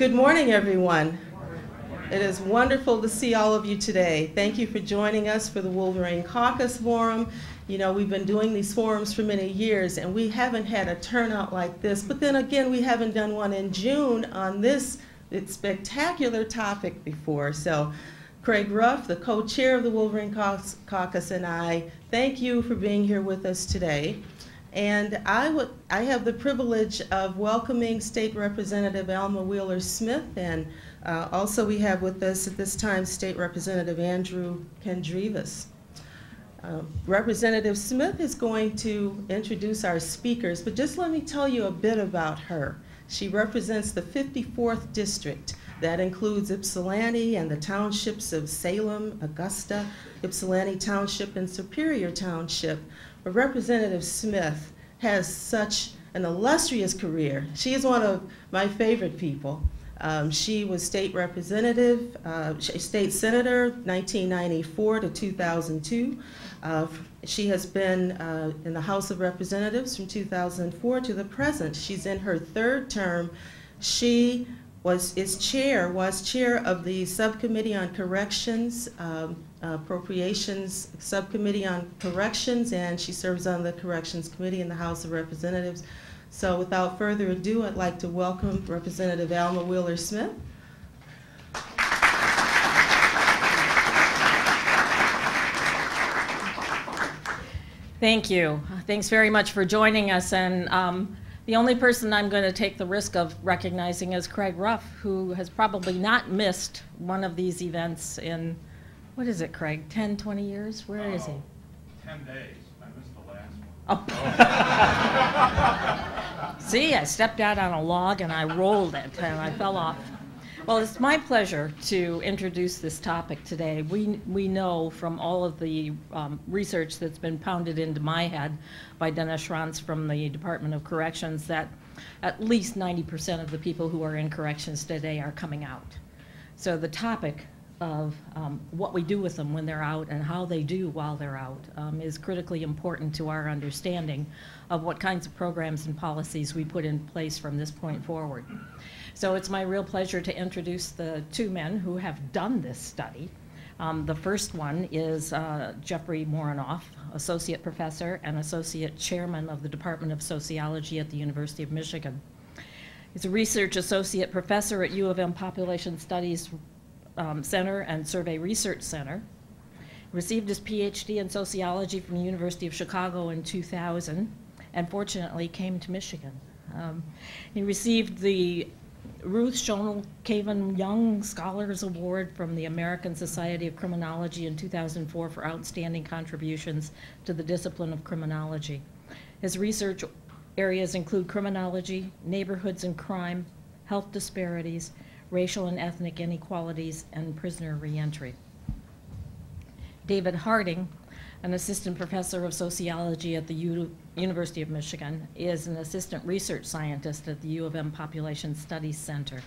Good morning, everyone. It is wonderful to see all of you today. Thank you for joining us for the Wolverine Caucus Forum. You know, we've been doing these forums for many years, and we haven't had a turnout like this. But then again, we haven't done one in June on this spectacular topic before. So Craig Ruff, the co-chair of the Wolverine Caucus, and I thank you for being here with us today. And I have the privilege of welcoming State Representative Alma Wheeler-Smith, and also we have with us at this time State Representative Andrew Kendrivas. Representative Smith is going to introduce our speakers, but just let me tell you a bit about her. She represents the 54th District. That includes Ypsilanti and the townships of Salem, Augusta, Ypsilanti Township, and Superior Township. But Representative Smith has such an illustrious career. She is one of my favorite people. She was state representative, state senator, 1994 to 2002. She has been in the House of Representatives from 2004 to the present. She's in her third term. She was chair of the Subcommittee on Corrections, Appropriations Subcommittee on Corrections, and she serves on the Corrections Committee in the House of Representatives. So without further ado, I'd like to welcome Representative Alma Wheeler-Smith. Thank you. Thanks very much for joining us. And the only person I'm going to take the risk of recognizing is Craig Ruff, who has probably not missed one of these events in, what is it, Craig, 10, 20 years? Where is he? 10 days. I missed the last one. Oh. See, I stepped out on a log and I rolled it and I fell off. Well, it's my pleasure to introduce this topic today. We know from all of the research that's been pounded into my head by Dennis Schranz from the Department of Corrections that at least 90% of the people who are in corrections today are coming out. So the topic of what we do with them when they're out and how they do while they're out is critically important to our understanding of what kinds of programs and policies we put in place from this point forward. So it's my real pleasure to introduce the two men who have done this study. The first one is Jeffrey Morenoff, Associate Professor and Associate Chairman of the Department of Sociology at the University of Michigan. He's a Research Associate Professor at U of M Population Studies Center and Survey Research Center. Received his PhD in sociology from the University of Chicago in 2000 and fortunately came to Michigan. He received the Ruth Schonel Caven Young Scholars Award from the American Society of Criminology in 2004 for outstanding contributions to the discipline of criminology. His research areas include criminology, neighborhoods and crime, health disparities, racial and ethnic inequalities, and prisoner reentry. David Harding, an assistant professor of sociology at the University of Michigan, is an assistant research scientist at the U of M Population Studies Center.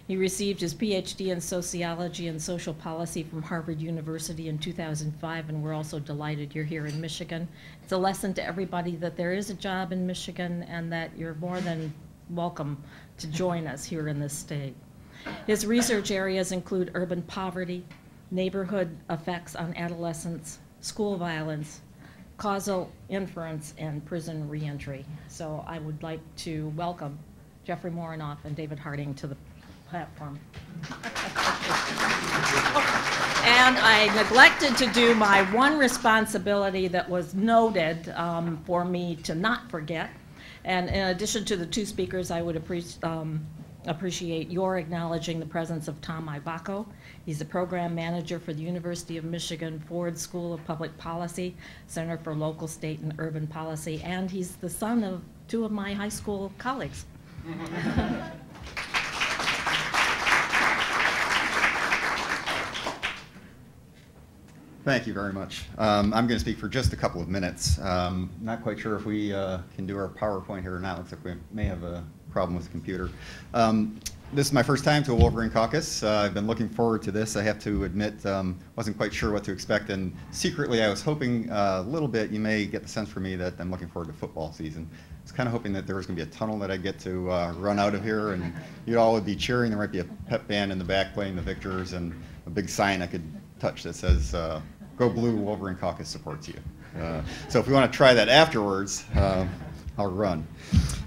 He received his PhD in sociology and social policy from Harvard University in 2005, and we're also delighted you're here in Michigan. It's a lesson to everybody that there is a job in Michigan and that you're more than welcome to join us here in this state. His research areas include urban poverty, neighborhood effects on adolescents, school violence, causal inference, and prison reentry. So I would like to welcome Jeffrey Morenoff and David Harding to the platform. And I neglected to do my one responsibility that was noted for me to not forget. And in addition to the two speakers, I would appreciate your acknowledging the presence of Tom Ivacko. He's the program manager for the University of Michigan Ford School of Public Policy, Center for Local, State, and Urban Policy, and he's the son of two of my high school colleagues. Thank you very much. I'm going to speak for just a couple of minutes. Not quite sure if we can do our PowerPoint here or not. Looks like we may have a problem with the computer. This is my first time to a Wolverine Caucus. I've been looking forward to this. I have to admit, wasn't quite sure what to expect, and secretly I was hoping a little bit, you may get the sense from me that I'm looking forward to football season. I was kind of hoping that there was going to be a tunnel that I'd get to run out of here, and you all would be cheering. There might be a pep band in the back playing the victors, and a big sign I could touch that says, "Go Blue, Wolverine Caucus supports you." So if we want to try that afterwards, I'll run.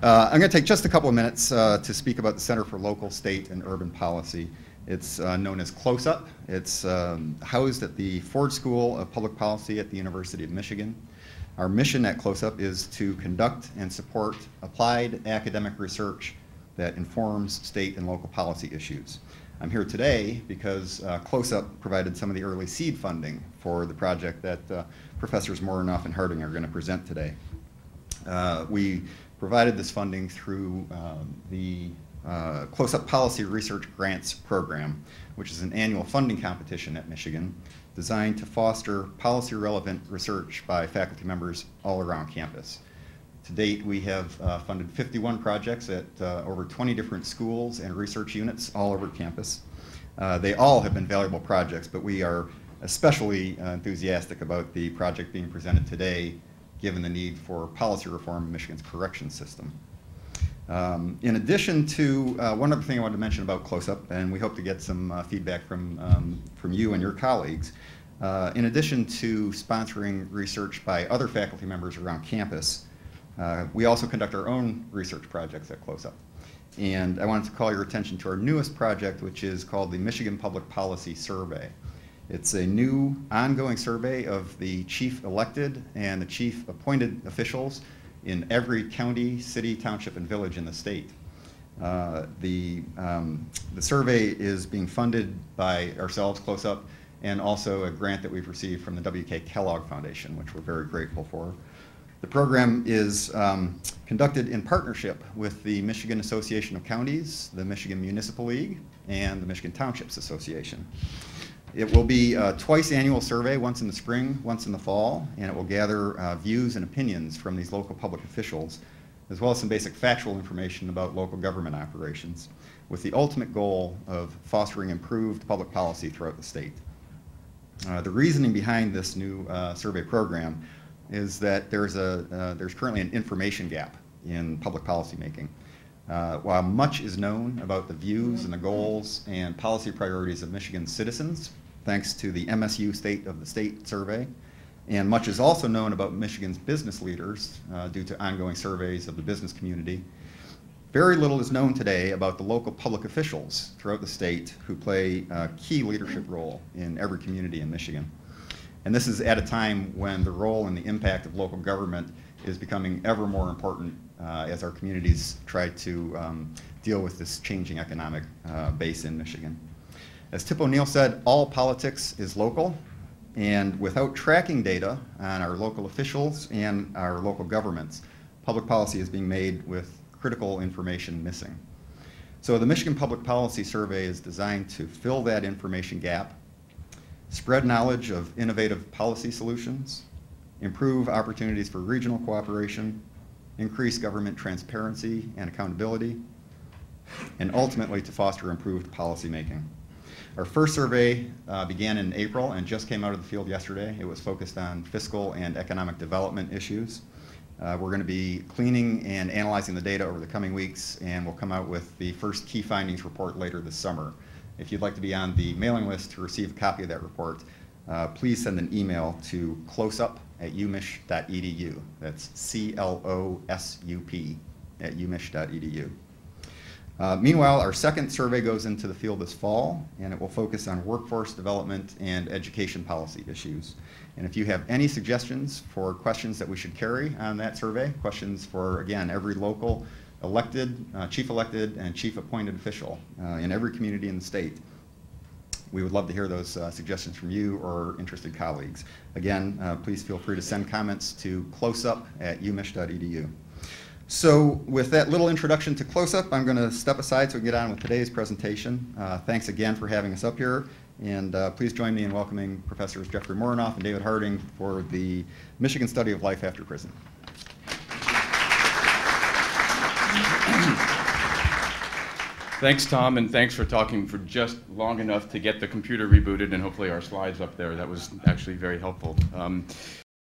I'm going to take just a couple of minutes to speak about the Center for Local, State, and Urban Policy. It's known as CLOSUP. It's housed at the Ford School of Public Policy at the University of Michigan. Our mission at CLOSUP is to conduct and support applied academic research that informs state and local policy issues. I'm here today because CLOSUP provided some of the early seed funding for the project that Professors Morenoff and Harding are going to present today. We provided this funding through the CLOSUP Policy Research Grants Program, which is an annual funding competition at Michigan designed to foster policy-relevant research by faculty members all around campus. To date, we have funded 51 projects at over 20 different schools and research units all over campus. They all have been valuable projects, but we are especially enthusiastic about the project being presented today, given the need for policy reform in Michigan's corrections system. In addition to, one other thing I wanted to mention about CLOSUP, and we hope to get some feedback from you and your colleagues, in addition to sponsoring research by other faculty members around campus, we also conduct our own research projects at CLOSUP. And I wanted to call your attention to our newest project, which is called the Michigan Public Policy Survey. It's a new ongoing survey of the chief elected and the chief appointed officials in every county, city, township, and village in the state. The survey is being funded by ourselves, CLOSUP, and also a grant that we've received from the W.K. Kellogg Foundation, which we're very grateful for. The program is conducted in partnership with the Michigan Association of Counties, the Michigan Municipal League, and the Michigan Townships Association. It will be a twice annual survey, once in the spring, once in the fall, and it will gather views and opinions from these local public officials, as well as some basic factual information about local government operations, with the ultimate goal of fostering improved public policy throughout the state. The reasoning behind this new survey program is that there's currently an information gap in public policy making. While much is known about the views and the goals and policy priorities of Michigan's citizens, thanks to the MSU State of the State survey, and much is also known about Michigan's business leaders due to ongoing surveys of the business community, very little is known today about the local public officials throughout the state who play a key leadership role in every community in Michigan. And this is at a time when the role and the impact of local government is becoming ever more important as our communities try to deal with this changing economic base in Michigan. As Tip O'Neill said, all politics is local, and without tracking data on our local officials and our local governments, public policy is being made with critical information missing. So the Michigan Public Policy Survey is designed to fill that information gap, spread knowledge of innovative policy solutions, improve opportunities for regional cooperation, increase government transparency and accountability, and ultimately to foster improved policy making. Our first survey began in April and just came out of the field yesterday. It was focused on fiscal and economic development issues. We're going to be cleaning and analyzing the data over the coming weeks, and we'll come out with the first key findings report later this summer. If you'd like to be on the mailing list to receive a copy of that report, please send an email to closup@umich.edu. That's CLOSUP@umich.edu. Meanwhile, our second survey goes into the field this fall, and it will focus on workforce development and education policy issues. And if you have any suggestions for questions that we should carry on that survey, questions for, again, every local elected, chief elected, and chief appointed official in every community in the state, we would love to hear those suggestions from you or interested colleagues. Again, please feel free to send comments to closup@umich.edu. So with that little introduction to CLOSUP, I'm going to step aside so we can get on with today's presentation. Thanks again for having us up here, and please join me in welcoming Professors Jeffrey Morenoff and David Harding for the Michigan Study of Life After Prison. Thanks, Tom, and thanks for talking for just long enough to get the computer rebooted and hopefully our slides up there. That was actually very helpful.